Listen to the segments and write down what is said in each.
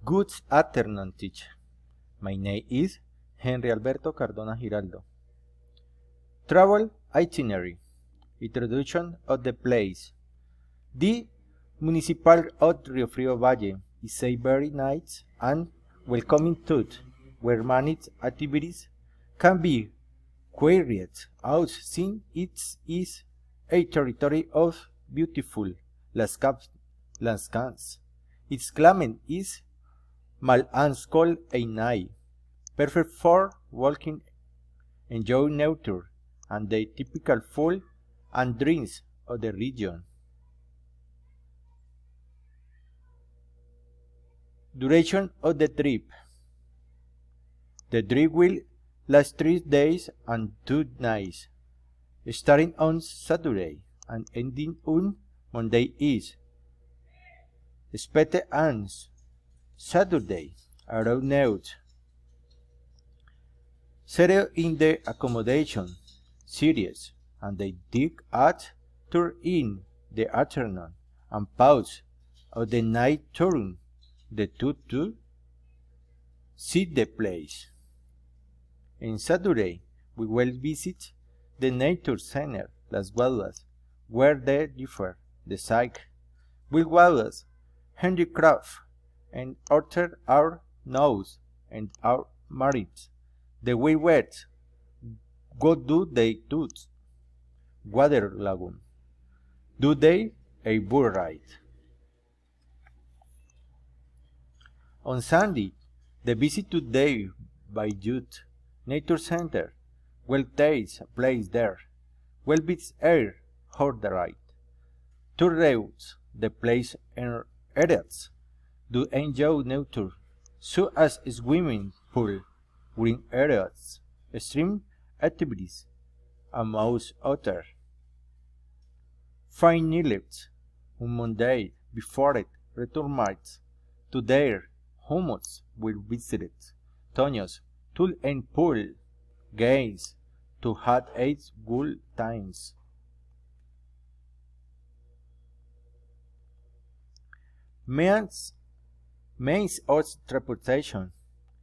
Good afternoon, teacher. My name is Henry Alberto Cardona Giraldo. Travel itinerary. Introduction of the place. The municipal of Rio Frio Valle is a very nice and welcoming town where many activities can be carried out since it is a territory of beautiful landscapes. Its climate is mild and cold at night, perfect for walking, enjoying nature, and the typical food and drinks of the region. Duration of the trip. The trip will last 3 days and 2 nights, starting on Saturday and ending on Monday is expected on Saturday around noon. Settle in the accommodation series and they dig at 2 in the afternoon and pause of the night during the 2 to see the place. On Saturday, we will visit the Nature Center, Las Guaduas, where they differ the site, Will Wallace, handicraft, and other our nose and our marriage. The way wet, go do they tooth, water lagoon, do they a bull ride. On Sunday, the visit to the by Youth Nature Center will take place there. Will be air hard ride. Two routes the place in areas do enjoy nature, such as swimming pool, green areas, extreme activities, amongst others. Fine nights on Monday before it returns to their homes will visit Toños, Tool and Pool games to have 8 good times. Means of transportation.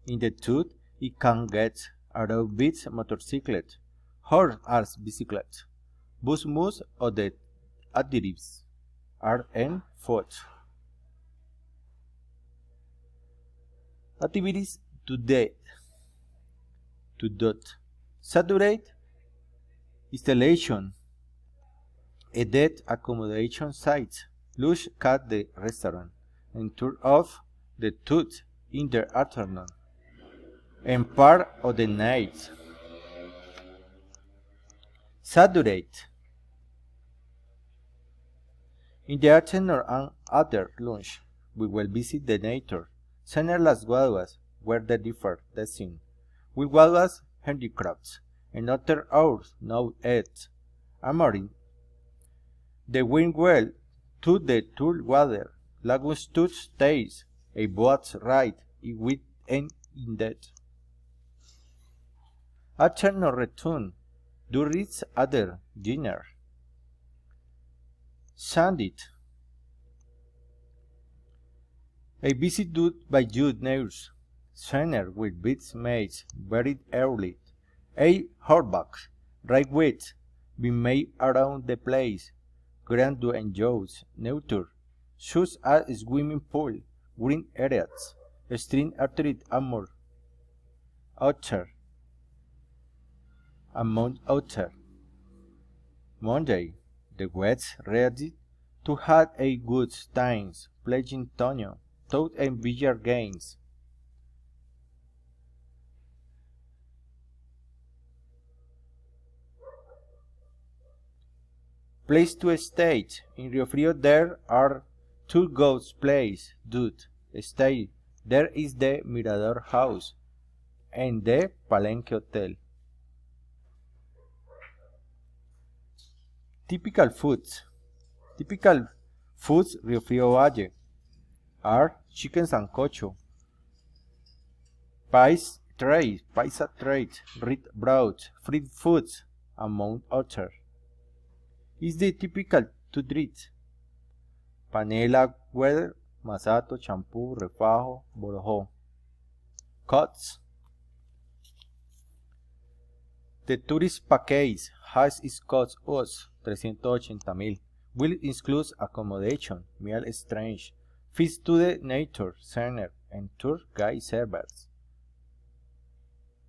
In the tooth, it can get around with motorcyclet, horse as bicyclet, bus most of the activities are on foot. Activities to dot. Saturday installation, a dead accommodation site, lunch at the restaurant, and tour of the tooth in the afternoon, and part of the night. Saturday. In the afternoon and after lunch, we will visit the nature center Las Guaduas, where they differ the scene. With Guaduas handicrafts, and other hours now at Amorin. The wind well to the Tool Water, Lagoon Stud stays, a boat ride with an in that. Afternoon return, during other dinner. Sunday. A visit done by Youth Nature Center with beats mates very early. A horseback ride with be made around the place. Grabando enjoys nature, such as swimming pool, green areas, stream artery among others. Monday, the West ready to have a good time playing Toño, Toad and billiard games. Place to stay. In Rio Frio there are 2 ghost places. Dude, stay. There is the Mirador House and the Palenque Hotel. Typical foods. Typical foods Rio Frio Valle are chicken sancocho, paisa tray, red broad, fried foods, among others. Is the typical to treat panela, Masato, Champú, Refajo, Borojó. Costs. The tourist package has its cost us 380,000. Will include accommodation, meal exchange, fees to the nature center, and tour guide service.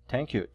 Thank you.